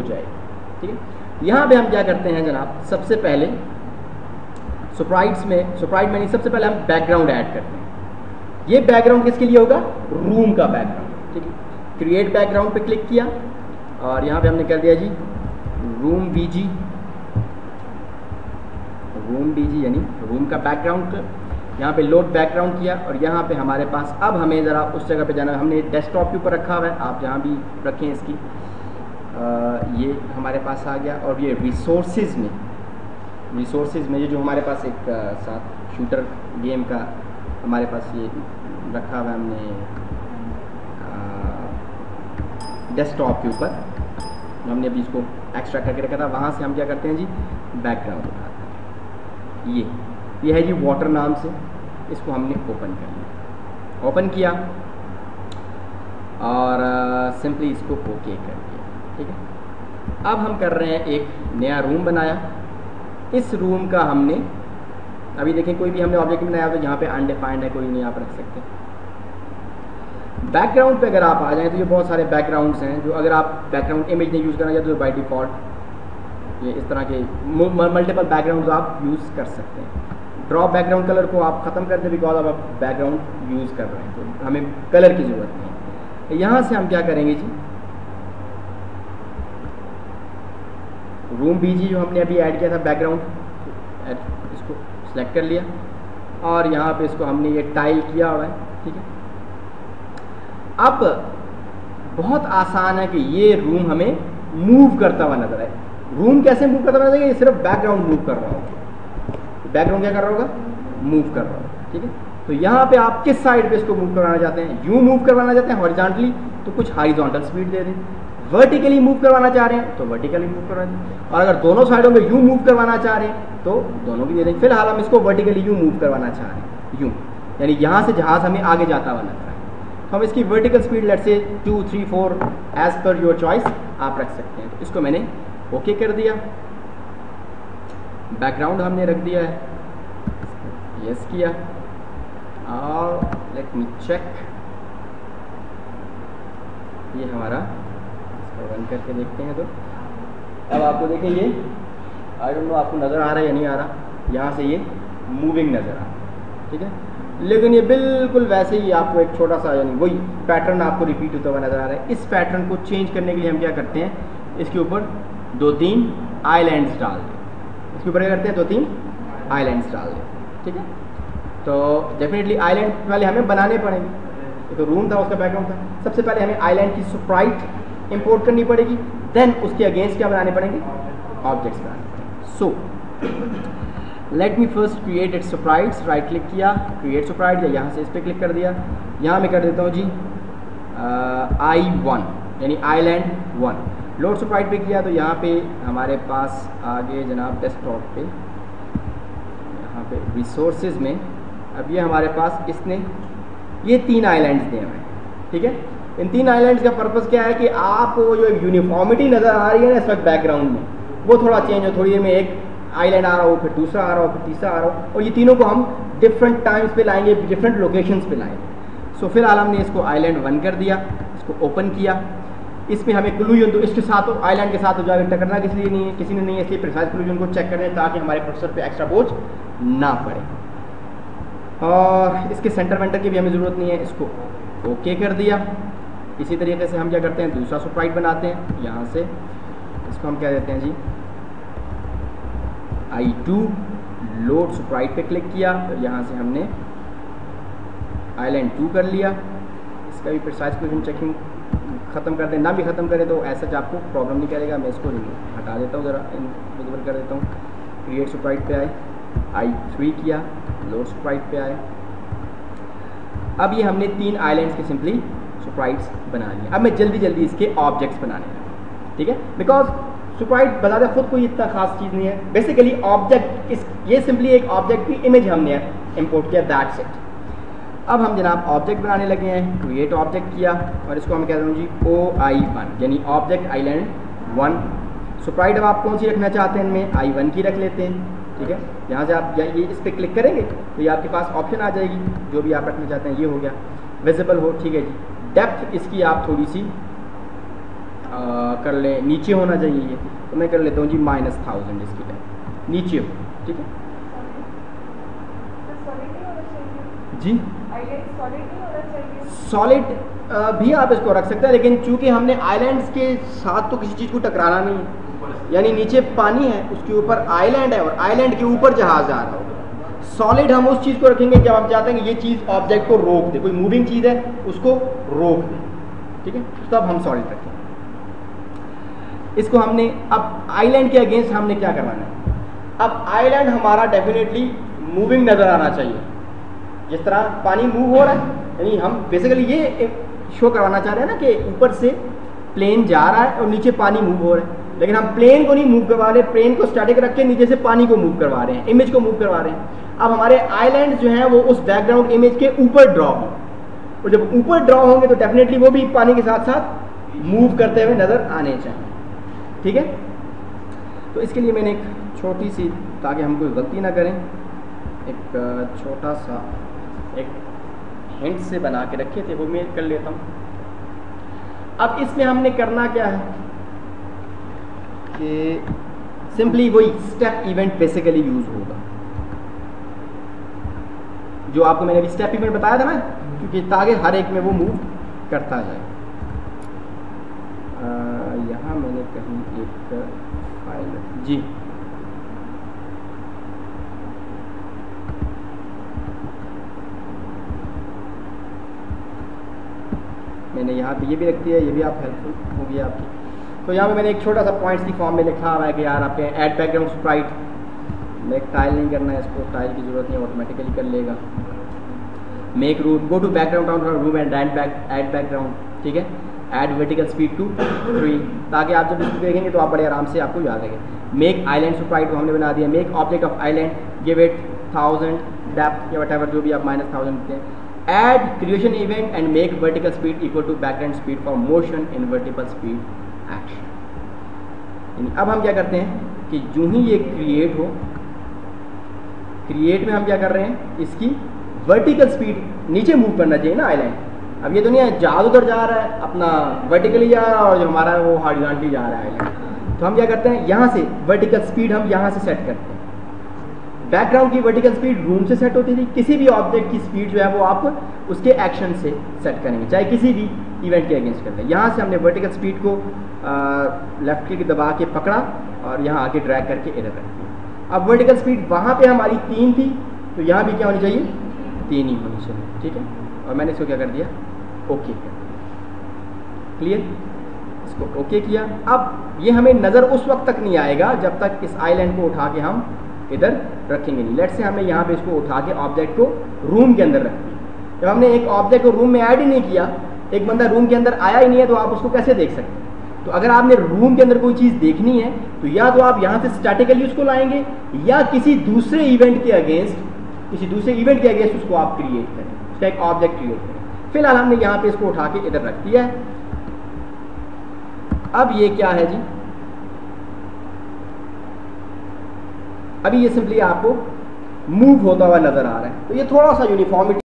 जाएगी। ठीक है, यहाँ पे हम क्या करते हैं जनाब, सबसे पहले स्प्राइट में नहीं, सबसे पहले हम बैकग्राउंड ऐड करते हैं। ये बैकग्राउंड किसके लिए होगा, रूम का बैकग्राउंड। ठीक है, क्रिएट बैकग्राउंड पे क्लिक किया और यहाँ पे हमने कर दिया जी रूम बीजी यानी रूम का बैकग्राउंड। यहाँ पे लोड बैकग्राउंड किया और यहाँ पे हमारे पास अब हमें ज़रा उस जगह पे जाना है। हमने डेस्कटॉप के ऊपर रखा हुआ है, आप जहाँ भी रखें इसकी। ये हमारे पास आ गया और ये रिसोर्सेज में ये जो हमारे पास एक साथ शूटर गेम का हमारे पास ये रखा हुआ है हमने डेस्कटॉप के ऊपर, हमने अभी इसको एक्स्ट्रा करके रखा था। वहाँ से हम क्या करते हैं जी, बैकग्राउंड उठाते हैं। ये है जी वाटर नाम से, इसको हमने ओपन कर लिया, ओपन किया और सिंपली इसको ओके कर दिया। ठीक है, अब हम कर रहे हैं एक नया रूम बनाया। इस रूम का हमने अभी देखें कोई भी हमने ऑब्जेक्ट बनाया तो यहाँ पे अनडिफाइंड है, कोई नहीं आप रख सकते। बैकग्राउंड पे अगर आप आ जाएं तो ये बहुत सारे बैकग्राउंड्स हैं जो अगर आप बैकग्राउंड इमेज नहीं यूज़ करना चाहते तो बाय डिफ़ॉल्ट ये इस तरह के मल्टीपल बैकग्राउंड्स आप यूज़ कर सकते हैं। ड्रॉप बैकग्राउंड कलर को आप ख़त्म कर दें बिकॉज अब आप बैकग्राउंड यूज़ कर रहे हैं तो हमें कलर की ज़रूरत नहीं है। यहाँ से हम क्या करेंगे जी, रूम बीजी जो हमने अभी ऐड किया था बैकग्राउंड, इसको सिलेक्ट कर लिया और यहाँ पे इसको हमने ये टाइल किया हुआ है। ठीक है, अब बहुत आसान है कि ये रूम हमें मूव करता हुआ नजर आए। रूम कैसे मूव करता हुआ नजर आएगा, ये सिर्फ बैकग्राउंड मूव कर रहा होगा। बैकग्राउंड क्या कर रहा होगा, मूव कर रहा होगा। ठीक है, तो यहाँ पे आप किस साइड पे इसको मूव करवाना चाहते हैं, यूँ मूव करवाना चाहते हैं हॉरिजॉन्टली तो कुछ हॉरिजॉन्टल स्पीड दे दें, वर्टिकली मूव करवाना चाह रहे हैं तो वर्टिकली मूव करवा दें, और अगर दोनों साइडों में यूँ मूव करवाना चाह रहे हैं तो दोनों भी दे दें। फिलहाल हम इसको वर्टिकली यूँ मूव करवाना चाह रहे हैं, यूँ यानी यहाँ से जहाज हमें आगे जाता हुआ नजर आए तो हम इसकी vertical speed let's say 2, 3, 4 as per your choice आप रख सकते हैं। तो इसको मैंने ओके कर दिया, बैकग्राउंड हमने रख दिया है, यस किया और लेट मी चेक, ये हमारा इसको रन करके देखते हैं। तो अब आपको देखें ये आई डोंट नो आपको नज़र आ रहा है या नहीं आ रहा, यहाँ से ये मूविंग नज़र आ रहा है। ठीक है, लेकिन ये बिल्कुल वैसे ही आपको एक छोटा सा यानी वही पैटर्न आपको रिपीट होता हुआ नज़र आ रहा है। इस पैटर्न को चेंज करने के लिए हम क्या करते हैं, इसके ऊपर 2-3 आइलैंड्स डाल दें। इसके ऊपर क्या करते हैं, 2-3 आइलैंड्स डाल दें। ठीक है, तो डेफिनेटली आइलैंड पहले हमें बनाने पड़ेंगे। ये तो रूम था, उसका बैकग्राउंड था। सबसे पहले हमें आइलैंड की स्प्राइट इंपोर्ट करनी पड़ेगी, देन उसके अगेंस्ट क्या बनाने पड़ेंगे, ऑब्जेक्ट्स बनाने पड़ेंगे। So let me first create it sprites, right click किया, क्रिएट स्प्राइट, या यहाँ से इस पर क्लिक कर दिया। यहाँ मैं कर देता हूँ जी I1 यानी आइलैंड 1। लोड स्प्राइट पे किया तो यहाँ पे हमारे पास आगे जनाब डेस्कटॉप पे, यहाँ पे रिसोर्सेज में अब ये हमारे पास इसने ये 3 आइलैंड्स दिए हुए हैं। ठीक है, इन 3 आइलैंड्स का पर्पज़ क्या है कि आपको जो यूनिफॉर्मिटी नज़र आ रही है ना इस वक्त बैकग्राउंड में, वो थोड़ा चेंज हो। थोड़ी देर में एक आइलैंड आ रहा हो, फिर दूसरा आ रहा हो, फिर तीसरा आ रहा हो, और ये तीनों को हम डिफरेंट टाइम्स पे लाएंगे, डिफरेंट लोकेशंस पे लाएंगे। सो फिलहाल हमने इसको आइलैंड 1 कर दिया, इसको ओपन किया। इसमें हमें क्लूजन तो इसके साथ आइलैंड के साथ जाकर टकरना किसी ने नहीं है, इसलिए प्रिसाइज क्लूजन को चेक करें ताकि हमारे प्रोसेसर पे एक्स्ट्रा बोझ ना पड़े। और इसके सेंटर वेंटर की भी हमें ज़रूरत नहीं है, इसको ओके कर दिया। इसी तरीके से हम क्या करते हैं, दूसरा स्प्राइट बनाते हैं। यहाँ से इसको हम क्या देते हैं जी I2, लोड स्प्राइट पे क्लिक किया, और यहाँ से हमने आइलैंड 2 कर लिया। इसका भी प्रिसाइज क्लूजन चेकिंग ख़त्म कर दें, ना भी ख़त्म करें तो ऐसा आपको प्रॉब्लम नहीं करेगा। मैं इसको हटा देता हूँ, ज़रा इनविजिबल कर देता हूँ। क्रिएट स्प्राइट पे आए, I3 किया, लोड स्प्राइट पे आए। अब ये हमने 3 आइलैंड्स के सिंपली स्प्राइट्स बना लिए। अब मैं जल्दी इसके ऑब्जेक्ट्स बनाने लगा। ठीक है, बिकॉज स्प्राइट बता खुद कोई इतना खास चीज़ नहीं है। बेसिकली ऑब्जेक्ट ये सिंपली एक ऑब्जेक्ट की इमेज हमने इंपोर्ट किया, दैट्स इट। अब हम जनाब ऑब्जेक्ट बनाने लगे हैं, क्रिएट ऑब्जेक्ट किया और इसको हम कहते हैं जी OI1 यानी ऑब्जेक्ट आइलैंड 1। स्प्राइट अब आप कौन सी रखना चाहते हैं, इनमें I1 की रख लेते हैं। ठीक है, यहाँ से आप ये इस पर क्लिक करेंगे तो ये आपके पास ऑप्शन आ जाएगी, जो भी आप रखना चाहते हैं। ये हो गया विजिबल हो, ठीक है जी। डेप्थ इसकी आप थोड़ी सी कर ले नीचे होना चाहिए ये, तो मैं कर लेता हूँ जी -1000 इसकी टाइप नीचे हो, ठीक है जी। सॉलिड भी आप इसको रख सकते हैं, लेकिन चूंकि हमने आइलैंड्स के साथ तो किसी चीज़ को टकराना नहीं है, यानी नीचे पानी है उसके ऊपर आइलैंड है और आइलैंड के ऊपर जहाज आ रहा होगा। सॉलिड हम उस चीज़ को रखेंगे जब हम चाहते हैं कि ये चीज़ ऑब्जेक्ट को रोक दे, कोई मूविंग चीज़ है उसको रोक दे, ठीक है, तब हम सॉलिड रखेंगे। इसको हमने अब आइलैंड के अगेंस्ट हमने क्या करवाना है, अब आइलैंड हमारा डेफिनेटली मूविंग नज़र आना चाहिए, जिस तरह पानी मूव हो रहा है, यानी हम बेसिकली ये शो करवाना चाह रहे हैं ना कि ऊपर से प्लेन जा रहा है और नीचे पानी मूव हो रहा है, लेकिन हम प्लेन को नहीं मूव करवा रहे, प्लेन को स्टैटिक रख के नीचे से पानी को मूव करवा रहे हैं, इमेज को मूव करवा रहे हैं। अब हमारे आइलैंड जो हैं वो उस बैकग्राउंड इमेज के ऊपर ड्रॉ हों, और जब ऊपर ड्रॉ होंगे तो डेफिनेटली वो भी पानी के साथ साथ मूव करते हुए नज़र आने चाहिए, ठीक है। तो इसके लिए मैंने एक छोटी सी, ताकि हम कोई गलती ना करें, एक छोटा सा एक हिंट से बना के रखे थे, वो मैं कर लेता हूँ। अब इसमें हमने करना क्या है कि सिंपली वही स्टेप इवेंट बेसिकली यूज होगा, जो आपको मैंने अभी स्टेप इवेंट बताया था ना, क्योंकि ताकि हर एक में वो मूव करता जाए। यहाँ मैंने कहीं एक फाइल जी, मैंने यहाँ पे ये भी रख दिया, ये भी आप हेल्पफुल होगी आपकी। तो यहाँ पे मैंने एक छोटा सा पॉइंट्स की फॉर्म में लिखा हुआ है कि यार आपके ऐड बैकग्राउंड स्प्राइट में टाइल नहीं करना है, इसको टाइल की ज़रूरत नहीं, ऑटोमेटिकली कर लेगा। Make room, go to background room and add background, ठीक है। ऐड वर्टिकल स्पीड टू 3, ताकि आप जब इसको देखेंगे तो आप बड़े आराम से आपको याद रहेगा। मेक आइलैंड स्प्राइट को हमने बना दिया। Make object of island, give it 1000 depth या वट एवर, जो भी आप -1000 देते हैं। Add creation event and make vertical speed equal to background speed for motion in vertical speed action। यानी अब हम क्या करते हैं कि जो ही ये क्रिएट हो, क्रिएट में हम क्या कर रहे हैं, इसकी वर्टिकल स्पीड नीचे मूव करना चाहिए ना आइलैंड। अब ये तो नहीं है जहाज उधर जा रहा है अपना वर्टिकली जा रहा है और जो हमारा है वो हॉरिजॉन्टली जा रहा है आइलैंड, तो हम क्या करते हैं यहाँ से वर्टिकल स्पीड हम यहाँ से सेट करते हैं। बैकग्राउंड की वर्टिकल स्पीड रूम से सेट होती थी, किसी भी ऑब्जेक्ट की स्पीड जो है वो आप उसके एक्शन से सेट करेंगे, चाहे किसी भी इवेंट के अगेंस्ट कर लें। यहाँ से हमने वर्टिकल स्पीड को लेफ्ट क्लिक दबा के पकड़ा और यहाँ आके ड्रैग करके इधर रख दिया। अब वर्टिकल स्पीड वहाँ पे हमारी 3 थी, तो यहाँ भी क्या होनी चाहिए, 3 ही होनी चाहिए, ठीक है। और मैंने इसको क्या कर दिया, ओके कर दिया, क्लियर, इसको ओके किया। अब ये हमें नज़र उस वक्त तक नहीं आएगा जब तक इस आइलैंड को उठा के हम इधर रखेंगे नहीं। लेट्स से हमने यहाँ पे इसको उठा के ऑब्जेक्ट को रूम के अंदर रख दिया। जब हमने एक ऑब्जेक्ट को रूम में ऐड ही नहीं किया, एक बंदा रूम के अंदर आया ही नहीं है, तो आप उसको कैसे देख सकते हैं। तो अगर आपने रूम के अंदर कोई चीज़ देखनी है तो या तो आप यहाँ से स्टैटिकली उसको लाएंगे या किसी दूसरे इवेंट के अगेंस्ट उसको आप क्रिएट करें, उसका एक ऑब्जेक्ट क्रिएट करें। फिलहाल हमने यहाँ पे इसको उठा के इधर रख दिया है। अब ये क्या है जी, अभी ये सिंपली आपको मूव होता हुआ नजर आ रहा है, तो ये थोड़ा सा यूनिफॉर्मिटी